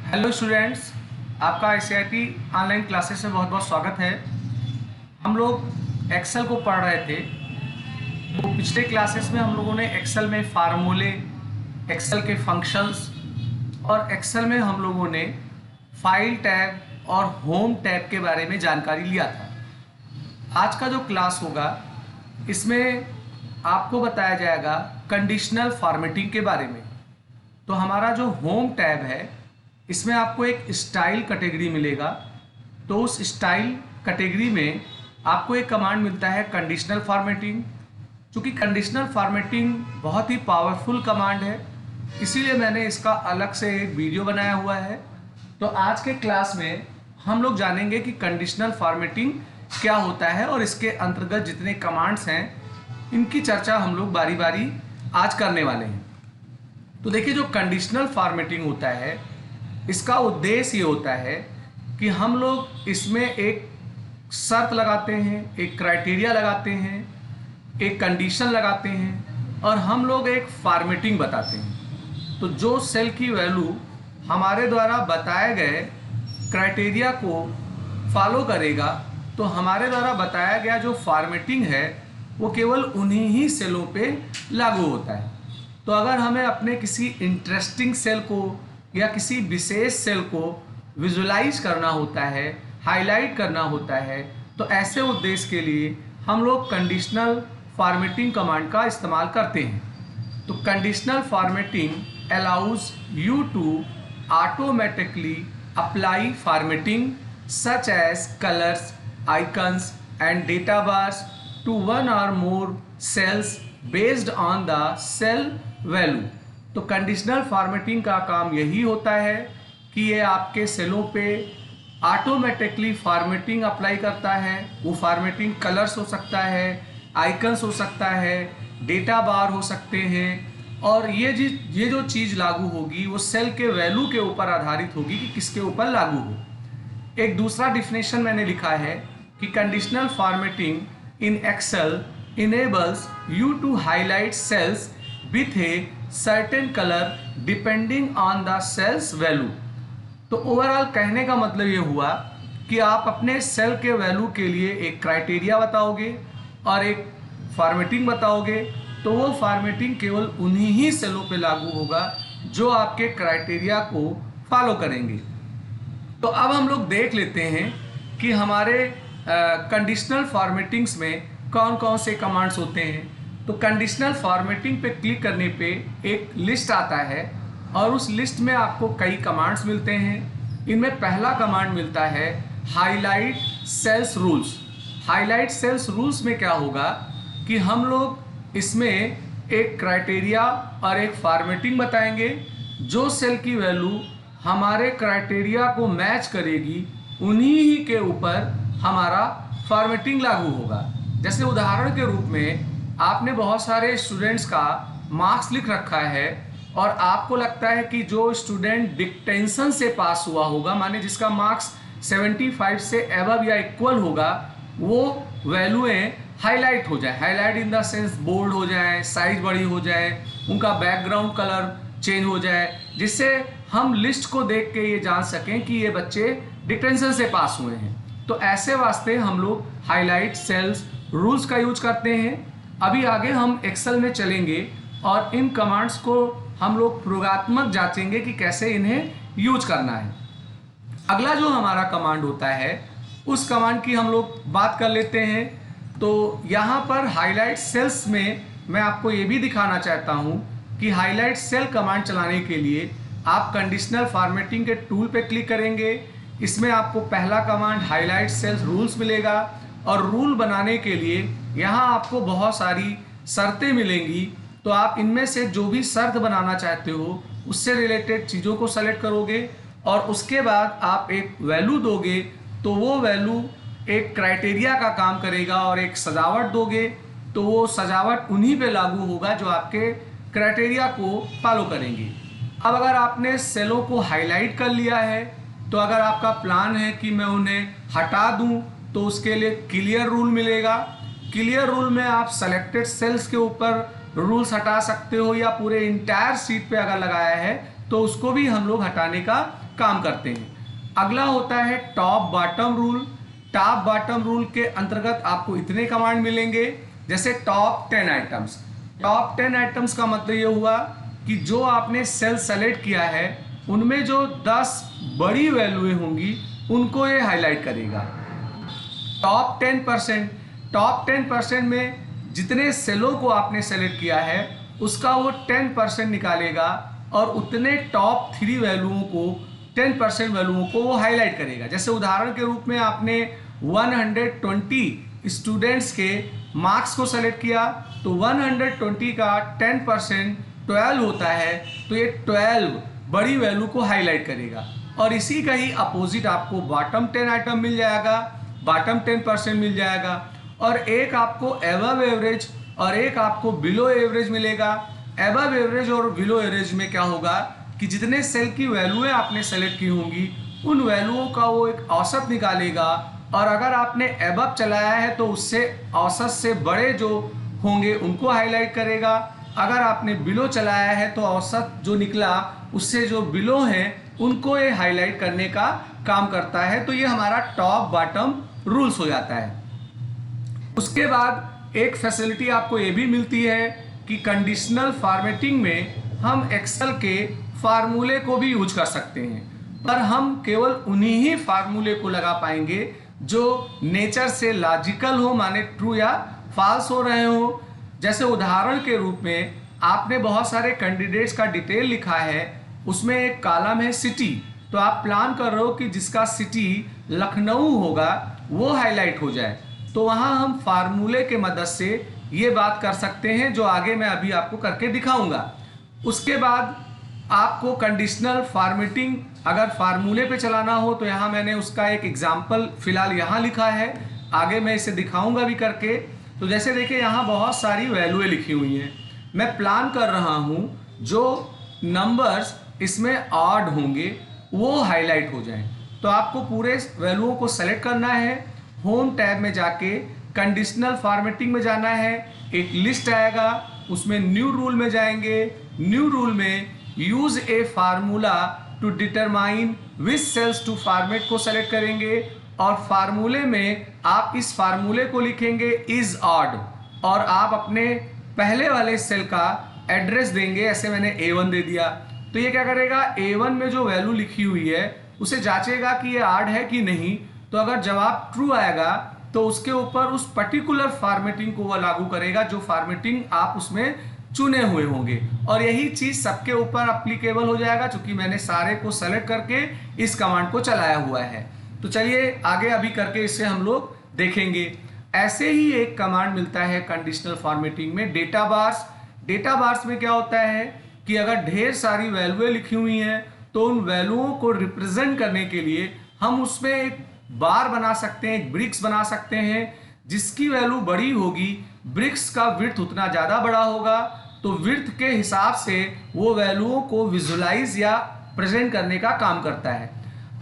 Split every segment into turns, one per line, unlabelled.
Hello students, आपका ICIT online classes में बहुत बहुत स्वागत है। हम लोग एक्सेल को पढ़ रहे थे। तो पिछले क्लासेस में हम लोगों ने एक्सेल में फार्मूले, एक्सेल के फंक्शंस और एक्सेल में हम लोगों ने फाइल टैब और होम टैब के बारे में जानकारी लिया था। आज का जो क्लास होगा इसमें आपको बताया जाएगा कंडीशनल फॉर्मेटिंग के बारे में। तो हमारा जो होम टैब है इसमें आपको एक स्टाइल कैटेगरी मिलेगा। तो उस स्टाइल कैटेगरी में आपको एक कमांड मिलता है कंडीशनल फॉर्मेटिंग। चूँकि कंडीशनल फॉर्मेटिंग बहुत ही पावरफुल कमांड है, इसीलिए मैंने इसका अलग से एक वीडियो बनाया हुआ है। तो आज के क्लास में हम लोग जानेंगे कि कंडीशनल फॉर्मेटिंग क्या होता है और इसके अंतर्गत जितने कमांड्स हैं इनकी चर्चा हम लोग बारी बारी आज करने वाले हैं। तो देखिए, जो कंडीशनल फॉर्मेटिंग होता है इसका उद्देश्य ये होता है कि हम लोग इसमें एक शर्त लगाते हैं, एक क्राइटेरिया लगाते हैं, एक कंडीशन लगाते हैं और हम लोग एक फॉर्मेटिंग बताते हैं। तो जो सेल की वैल्यू हमारे द्वारा बताए गए क्राइटेरिया को फॉलो करेगा, तो हमारे द्वारा बताया गया जो फॉर्मेटिंग है वो केवल उन्हीं ही सेलों पे लागू होता है। तो अगर हमें अपने किसी इंटरेस्टिंग सेल को या किसी विशेष सेल को विजुलाइज करना होता है, हाईलाइट करना होता है, तो ऐसे उद्देश्य के लिए हम लोग कंडीशनल फॉर्मेटिंग कमांड का इस्तेमाल करते हैं। तो conditional formatting allows you to automatically apply formatting such as colours, icons and data bars to one or more cells based on the cell value. तो कंडीशनल फॉर्मेटिंग का काम यही होता है कि ये आपके सेलों पे ऑटोमेटिकली फॉर्मेटिंग अप्लाई करता है। वो फॉर्मेटिंग कलर्स हो सकता है, आइकन्स हो सकता है, डेटा बार हो सकते हैं, और ये जो चीज़ लागू होगी वो सेल के वैल्यू के ऊपर आधारित होगी कि किसके ऊपर लागू हो। एक दूसरा डिफिनेशन मैंने लिखा है कि conditional formatting in Excel enables you to highlight cells with a certain colour depending on the cells value. तो ओवरऑल कहने का मतलब ये हुआ कि आप अपने सेल के वैल्यू के लिए एक क्राइटेरिया बताओगे और एक फॉर्मेटिंग बताओगे, तो वो फॉर्मेटिंग केवल उन्हीं ही सेलों पे लागू होगा जो आपके क्राइटेरिया को फॉलो करेंगे। तो अब हम लोग देख लेते हैं कि हमारे कंडीशनल फॉर्मेटिंग्स में कौन कौन से कमांड्स होते हैं। तो कंडीशनल फॉर्मेटिंग पे क्लिक करने पे एक लिस्ट आता है और उस लिस्ट में आपको कई कमांड्स मिलते हैं। इनमें पहला कमांड मिलता है highlight cells rules. Highlight cells rules में क्या होगा कि हम लोग इसमें एक क्राइटेरिया और एक फॉर्मेटिंग बताएंगे। जो सेल की वैल्यू हमारे क्राइटेरिया को मैच करेगी उन्हीं ही के ऊपर हमारा फॉर्मेटिंग लागू होगा। जैसे उदाहरण के रूप में आपने बहुत सारे स्टूडेंट्स का मार्क्स लिख रखा है और आपको लगता है कि जो स्टूडेंट डिक्टेंशन से पास हुआ होगा, माने जिसका मार्क्स 75 से एबव या इक्वल होगा, वो वैल्यूएं हाईलाइट हो जाए। Highlight in the sense bold हो जाए, साइज बड़ी हो जाए, उनका बैकग्राउंड कलर चेंज हो जाए, जिससे हम लिस्ट को देख के ये जान सकें कि ये बच्चे डिक्टेंशन से पास हुए हैं। तो ऐसे वास्ते हम लोग हाईलाइट सेल्स रूल्स का यूज करते हैं। अभी आगे हम एक्सेल में चलेंगे और इन कमांड्स को हम लोग प्रयोगात्मक जांचेंगे कि कैसे इन्हें यूज करना है। अगला जो हमारा कमांड होता है उस कमांड की हम लोग बात कर लेते हैं। तो यहाँ पर हाईलाइट सेल्स में मैं आपको ये भी दिखाना चाहता हूँ कि हाईलाइट सेल कमांड चलाने के लिए आप कंडीशनल फॉर्मेटिंग के टूल पे क्लिक करेंगे। इसमें आपको पहला कमांड हाईलाइट सेल्स रूल्स मिलेगा और रूल बनाने के लिए यहाँ आपको बहुत सारी शर्तें मिलेंगी। तो आप इनमें से जो भी शर्त बनाना चाहते हो उससे रिलेटेड चीज़ों को सेलेक्ट करोगे और उसके बाद आप एक वैल्यू दोगे, तो वो वैल्यू एक क्राइटेरिया का काम करेगा, और एक सजावट दोगे तो वो सजावट उन्हीं पे लागू होगा जो आपके क्राइटेरिया को फॉलो करेंगे। अब अगर आपने सेलों को हाईलाइट कर लिया है, तो अगर आपका प्लान है कि मैं उन्हें हटा दूं, तो उसके लिए क्लियर रूल मिलेगा। क्लियर रूल में आप सेलेक्टेड सेल्स के ऊपर रूल्स हटा सकते हो, या पूरे इंटायर शीट पे अगर लगाया है तो उसको भी हम लोग हटाने का काम करते हैं। अगला होता है top bottom rule. Top bottom rule के अंतर्गत आपको इतने कमांड मिलेंगे, जैसे टॉप 10 आइटम्स। टॉप 10 आइटम्स का मतलब ये हुआ कि जो आपने सेल सेलेक्ट किया है उनमें जो 10 बड़ी वैल्यूएं होंगी उनको ये हाईलाइट करेगा। टॉप 10%, टॉप 10% में जितने सेलों को आपने सेलेक्ट किया है उसका वो 10% निकालेगा और उतने टॉप 3 वैल्यूओं को 10% वैल्यूओं को वो हाईलाइट करेगा। जैसे उदाहरण के रूप में आपने 120 स्टूडेंट्स के मार्क्स को सेलेक्ट किया तो 120 का 10% 12 होता है, तो ये 12 बड़ी वैल्यू को हाईलाइट करेगा। और इसी का ही अपोजिट आपको बॉटम 10 आइटम मिल जाएगा, बॉटम 10% मिल जाएगा, और एक आपको एबव एवरेज और एक आपको बिलो एवरेज मिलेगा। एबव एवरेज और बिलो एवरेज में क्या होगा कि जितने सेल की वैल्यूएं आपने सेलेक्ट की होंगी उन वैल्यूओं का वो एक औसत निकालेगा, और अगर आपने एबव चलाया है तो उससे औसत से बड़े जो होंगे उनको हाईलाइट करेगा। अगर आपने बिलो चलाया है तो औसत जो निकला उससे जो बिलो हैं उनको ये हाईलाइट करने का काम करता है। तो ये हमारा टॉप बॉटम रूल्स हो जाता है। उसके बाद एक फैसिलिटी आपको ये भी मिलती है कि कंडीशनल फॉर्मेटिंग में हम एक्सेल के फार्मूले को भी यूज कर सकते हैं, पर हम केवल उन्हीं ही फार्मूले को लगा पाएंगे जो नेचर से लॉजिकल हो, माने ट्रू या फॉल्स हो रहे हो। जैसे उदाहरण के रूप में आपने बहुत सारे कैंडिडेट्स का डिटेल लिखा है, उसमें एक कॉलम है सिटी, तो आप प्लान कर रहे हो कि जिसका सिटी लखनऊ होगा वो हाईलाइट हो जाए, तो वहाँ हम फार्मूले के मदद से ये बात कर सकते हैं जो आगे मैं अभी आपको करके दिखाऊंगा। उसके बाद आपको कंडीशनल फॉर्मेटिंग अगर फार्मूले पे चलाना हो तो यहाँ मैंने उसका एक एग्जाम्पल फिलहाल यहाँ लिखा है, आगे मैं इसे दिखाऊंगा भी करके। तो जैसे देखिए यहाँ बहुत सारी वैल्यूएं लिखी हुई हैं, मैं प्लान कर रहा हूँ जो नंबर्स इसमें ऑड होंगे वो हाईलाइट हो जाएं। तो आपको पूरे वैल्यूओं को सेलेक्ट करना है, होम टैब में जाके कंडीशनल फॉर्मेटिंग में जाना है, एक लिस्ट आएगा उसमें न्यू रूल में जाएंगे, न्यू रूल में use a formula to determine which cells to format को सेलेक्ट करेंगे, और फार्मूले में आप इस फार्मूले को लिखेंगे इज ऑड, और आप अपने पहले वाले सेल का एड्रेस देंगे। ऐसे मैंने A1 दे दिया, तो ये क्या करेगा, A1 में जो वैल्यू लिखी हुई है उसे जांचेगा कि ये ऑड है कि नहीं, तो अगर जवाब ट्रू आएगा तो उसके ऊपर उस पर्टिकुलर फॉर्मेटिंग को वह लागू करेगा जो फॉर्मेटिंग आप उसमें चुने हुए होंगे, और यही चीज सबके ऊपर अप्लीकेबल हो जाएगा क्योंकि मैंने सारे को सेलेक्ट करके इस कमांड को चलाया हुआ है। तो चलिए आगे अभी करके इसे हम लोग देखेंगे। ऐसे ही एक कमांड मिलता है कंडीशनल फॉर्मेटिंग में, डेटा बार्स। डेटा बार्स में क्या होता है कि अगर ढेर सारी वैल्यूएं लिखी हुई हैं तो उन वैल्यूओं को रिप्रेजेंट करने के लिए हम उसमें एक बार बना सकते हैं, एक ब्रिक्स बना सकते हैं। जिसकी वैल्यू बड़ी होगी ब्रिक्स का विड्थ उतना ज़्यादा बड़ा होगा, तो विड्थ के हिसाब से वो वैल्यूओं को विजुलाइज या प्रेजेंट करने का काम करता है।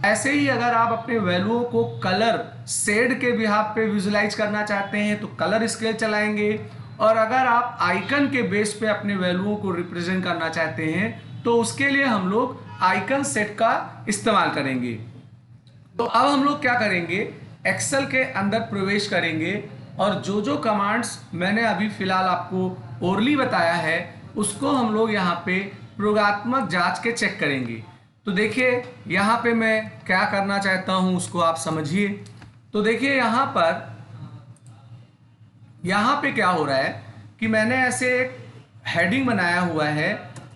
ऐसे ही अगर आप अपने वैल्यूओं को कलर शेड के बिहाफ पे विजुलाइज करना चाहते हैं तो कलर स्केल चलाएंगे, और अगर आप आइकन के बेस पे अपने वैल्यूओं को रिप्रेजेंट करना चाहते हैं तो उसके लिए हम लोग आइकन सेट का इस्तेमाल करेंगे। तो अब हम लोग क्या करेंगे, एक्सेल के अंदर प्रवेश करेंगे और जो जो कमांड्स मैंने अभी फिलहाल आपको ओरली बताया है उसको हम लोग यहाँ पे प्रयोगात्मक जांच के चेक करेंगे। तो देखिए यहाँ पे मैं क्या करना चाहता हूँ उसको आप समझिए। तो देखिए यहाँ पे क्या हो रहा है कि मैंने ऐसे एक हेडिंग बनाया हुआ है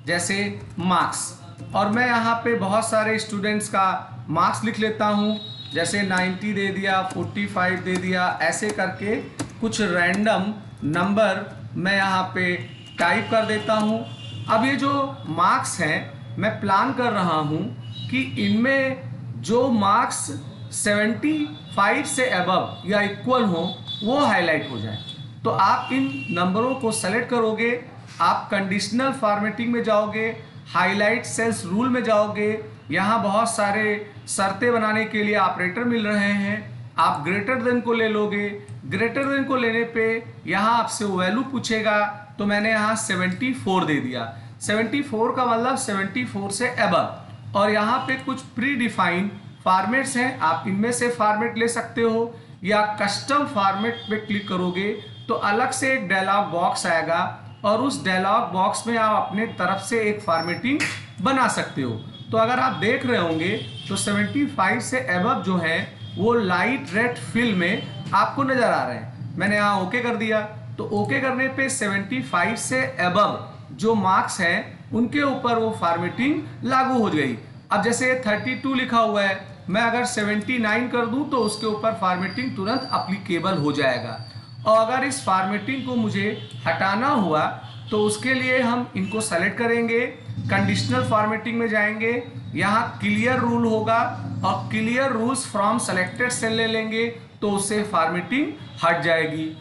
जैसे मार्क्स, और मैं यहाँ पे बहुत सारे स्टूडेंट्स का मार्क्स लिख लेता हूँ, जैसे 90 दे दिया, 45 दे दिया, ऐसे करके कुछ रैंडम नंबर मैं यहाँ पे टाइप कर देता हूँ। अब ये जो मार्क्स हैं मैं प्लान कर रहा हूँ कि इनमें जो मार्क्स 75 से अबव या इक्वल हो वो हाईलाइट हो जाए। तो आप इन नंबरों को सेलेक्ट करोगे, आप कंडीशनल फॉर्मेटिंग में जाओगे, हाईलाइट सेल्स रूल में जाओगे, यहाँ बहुत सारे शर्तें बनाने के लिए ऑपरेटर मिल रहे हैं, आप ग्रेटर देन को ले लोगे। ग्रेटर देन को लेने पे यहाँ आपसे वैल्यू पूछेगा, तो मैंने यहाँ 74 दे दिया। 74 का मतलब 74 से अबव, और यहाँ पे कुछ प्री डिफाइंड फॉर्मेट्स हैं, आप इनमें से फॉर्मेट ले सकते हो, या कस्टम फॉर्मेट पे क्लिक करोगे तो अलग से एक डायलॉग बॉक्स आएगा और उस डायलॉग बॉक्स में आप अपने तरफ से एक फॉर्मेटिंग बना सकते हो। तो अगर आप देख रहे होंगे तो 75 से अबव जो है वो लाइट रेड फिल में आपको नज़र आ रहे हैं। मैंने यहाँ ओके कर दिया, तो ओके करने पे 75 से अबव जो मार्क्स हैं उनके ऊपर वो फॉर्मेटिंग लागू हो गई। अब जैसे 32 लिखा हुआ है, मैं अगर 79 कर दूं तो उसके ऊपर फॉर्मेटिंग तुरंत अप्लीकेबल हो जाएगा। और अगर इस फॉर्मेटिंग को मुझे हटाना हुआ तो उसके लिए हम इनको सेलेक्ट करेंगे, कंडीशनल फॉर्मेटिंग में जाएंगे, यहाँ क्लियर रूल होगा और clear rules from selected cell ले लेंगे तो उससे फॉर्मेटिंग हट जाएगी।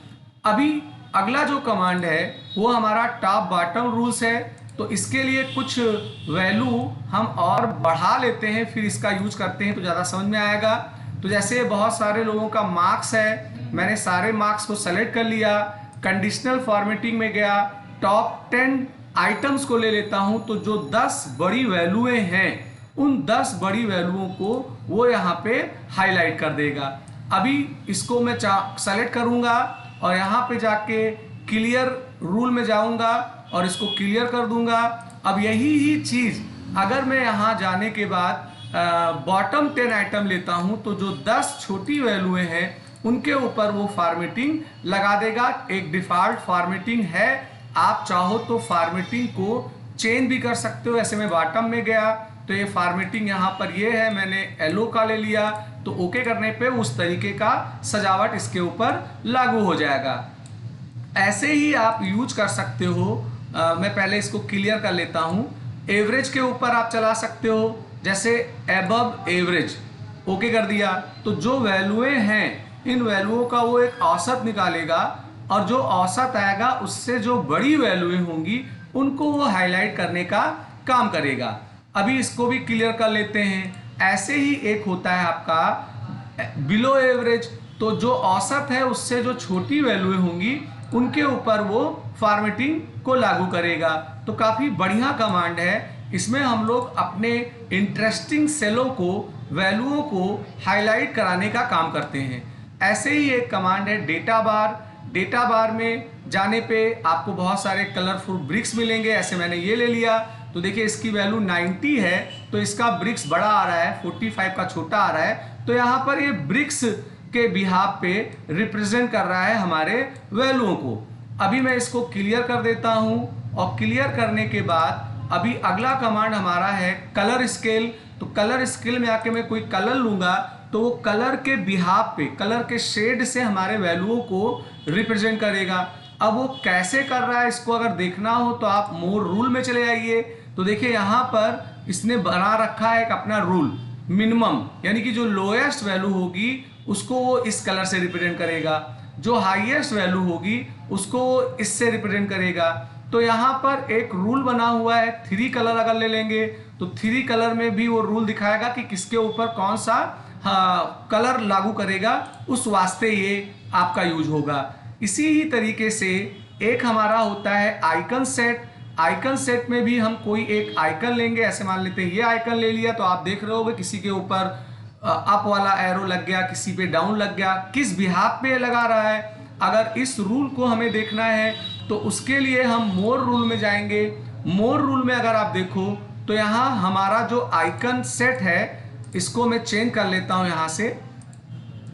अभी अगला जो कमांड है वो हमारा टॉप बॉटम रूल्स है, तो इसके लिए कुछ वैल्यू हम और बढ़ा लेते हैं, फिर इसका यूज करते हैं तो ज़्यादा समझ में आएगा। तो जैसे बहुत सारे लोगों का मार्क्स है, मैंने सारे मार्क्स को सेलेक्ट कर लिया, कंडीशनल फॉर्मेटिंग में गया, टॉप 10 आइटम्स को ले लेता हूं, तो जो 10 बड़ी वैल्यूएं हैं उन 10 बड़ी वैल्यूओं को वो यहाँ पे हाईलाइट कर देगा। अभी इसको मैं सेलेक्ट करूँगा और यहाँ पे जाके क्लियर रूल में जाऊँगा और इसको क्लियर कर दूंगा। अब यही ही चीज़ अगर मैं यहाँ जाने के बाद बॉटम 10 आइटम लेता हूँ तो जो 10 छोटी वैल्यूएं हैं उनके ऊपर वो फॉर्मेटिंग लगा देगा। एक डिफ़ॉल्ट फॉर्मेटिंग है, आप चाहो तो फॉर्मेटिंग को चेंज भी कर सकते हो। ऐसे में बॉटम में गया तो ये फॉर्मेटिंग यहाँ पर ये है, मैंने येलो का ले लिया, तो ओके करने पे उस तरीके का सजावट इसके ऊपर लागू हो जाएगा। ऐसे ही आप यूज कर सकते हो। मैं पहले इसको क्लियर कर लेता हूँ। एवरेज के ऊपर आप चला सकते हो, जैसे एबव एवरेज, ओके कर दिया तो जो वैल्यूएं हैं इन वैल्यूओं का वो एक औसत निकालेगा और जो औसत आएगा उससे जो बड़ी वैल्यूएं होंगी उनको वो हाईलाइट करने का काम करेगा। अभी इसको भी क्लियर कर लेते हैं। ऐसे ही एक होता है आपका बिलो एवरेज, तो जो औसत है उससे जो छोटी वैल्यूएं होंगी उनके ऊपर वो फॉर्मेटिंग को लागू करेगा। तो काफ़ी बढ़िया कमांड है, इसमें हम लोग अपने इंटरेस्टिंग सेलों को, वैल्यूओं को हाईलाइट कराने का काम करते हैं। ऐसे ही एक कमांड है डेटा बार। डेटा बार में जाने पे आपको बहुत सारे कलरफुल ब्रिक्स मिलेंगे। ऐसे मैंने ये ले लिया तो देखिए इसकी वैल्यू 90 है तो इसका ब्रिक्स बड़ा आ रहा है, 45 का छोटा आ रहा है। तो यहाँ पर ये ब्रिक्स के बिहाफ पे रिप्रेजेंट कर रहा है हमारे वैल्यूओं को। अभी मैं इसको क्लियर कर देता हूँ और क्लियर करने के बाद अभी अगला कमांड हमारा है कलर स्केल। तो कलर स्केल में आके मैं कोई कलर लूँगा तो वो कलर के बिहाफ पे, कलर के शेड से हमारे वैल्यूओं को रिप्रेजेंट करेगा। अब वो कैसे कर रहा है इसको अगर देखना हो तो आप मोर रूल में चले आइए। तो देखिए यहाँ पर इसने बना रखा है एक अपना रूल, मिनिमम यानी कि जो लोएस्ट वैल्यू होगी उसको वो इस कलर से रिप्रेजेंट करेगा, जो हाईएस्ट वैल्यू होगी उसको वो इससे रिप्रेजेंट करेगा। तो यहाँ पर एक रूल बना हुआ है, 3 कलर अगर ले लेंगे तो 3 कलर में भी वो रूल दिखाएगा कि किसके ऊपर कौन सा कलर लागू करेगा, उस वास्ते ये आपका यूज होगा। इसी ही तरीके से एक हमारा होता है आइकन सेट। आइकन सेट में भी हम कोई एक आइकन लेंगे। ऐसे मान लेते हैं ये आइकन ले लिया तो आप देख रहे होगे किसी के ऊपर अप वाला एरो लग गया, किसी पे डाउन लग गया, किस बिहाफ पे लगा रहा है। अगर इस रूल को हमें देखना है तो उसके लिए हम मोर रूल में जाएंगे। मोर रूल में अगर आप देखो तो यहाँ हमारा जो आइकन सेट है इसको मैं चेंज कर लेता हूँ यहाँ से।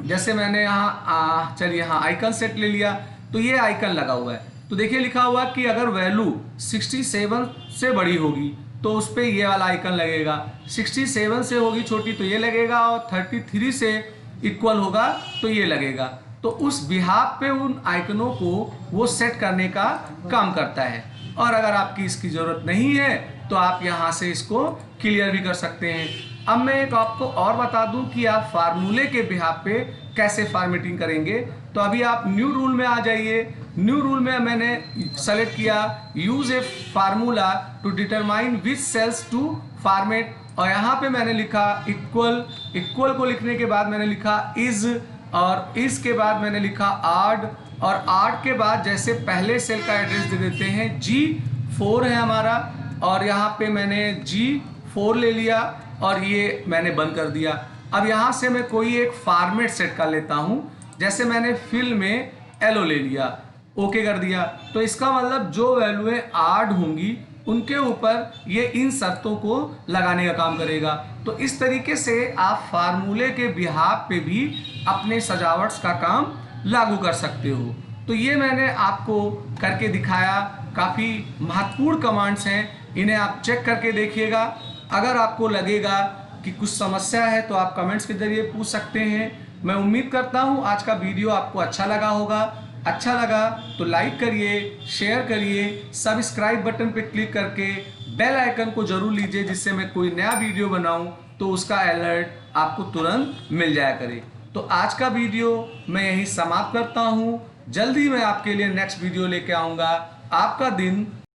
जैसे मैंने यहाँ चलिए हाँ आइकन सेट ले लिया तो ये आइकन लगा हुआ है। तो देखिए लिखा हुआ कि अगर वैल्यू 67 से बड़ी होगी तो उस पर ये वाला आइकन लगेगा, 67 से होगी छोटी तो ये लगेगा, और 33 से इक्वल होगा तो ये लगेगा। तो उस बिहाफ पे उन आइकनों को वो सेट करने का काम करता है। और अगर आपकी इसकी ज़रूरत नहीं है तो आप यहाँ से इसको क्लियर भी कर सकते हैं। अब मैं एक आपको और बता दूं कि आप फार्मूले के बिहाफ पे कैसे फॉर्मेटिंग करेंगे। तो अभी आप न्यू रूल में आ जाइए। न्यू रूल में मैंने सेलेक्ट किया use a formula to determine which cells to format, और यहाँ पे मैंने लिखा इक्वल। इक्वल को लिखने के बाद मैंने लिखा इज, और इस के बाद मैंने लिखा आड, और आड के बाद जैसे पहले सेल का एड्रेस दे देते हैं G4 है हमारा, और यहाँ पे मैंने G4 ले लिया। और ये मैंने बंद कर दिया। अब यहाँ से मैं कोई एक फॉर्मेट सेट कर लेता हूँ, जैसे मैंने फिल में एलो ले लिया, ओके कर दिया। तो इसका मतलब जो वैल्यूएं ऐड होंगी उनके ऊपर ये इन शर्तों को लगाने का काम करेगा। तो इस तरीके से आप फार्मूले के बिहाफ पे भी अपने सजावट्स का काम लागू कर सकते हो। तो ये मैंने आपको करके दिखाया। काफ़ी महत्वपूर्ण कमांड्स हैं, इन्हें आप चेक करके देखिएगा। अगर आपको लगेगा कि कुछ समस्या है तो आप कमेंट्स के जरिए पूछ सकते हैं। मैं उम्मीद करता हूँ आज का वीडियो आपको अच्छा लगा होगा। अच्छा लगा तो लाइक करिए, शेयर करिए, सब्सक्राइब बटन पे क्लिक करके बेल आइकन को जरूर लीजिए, जिससे मैं कोई नया वीडियो बनाऊं तो उसका अलर्ट आपको तुरंत मिल जाया करे। तो आज का वीडियो मैं यहीं समाप्त करता हूं। जल्दी मैं आपके लिए नेक्स्ट वीडियो लेके आऊँगा। आपका दिन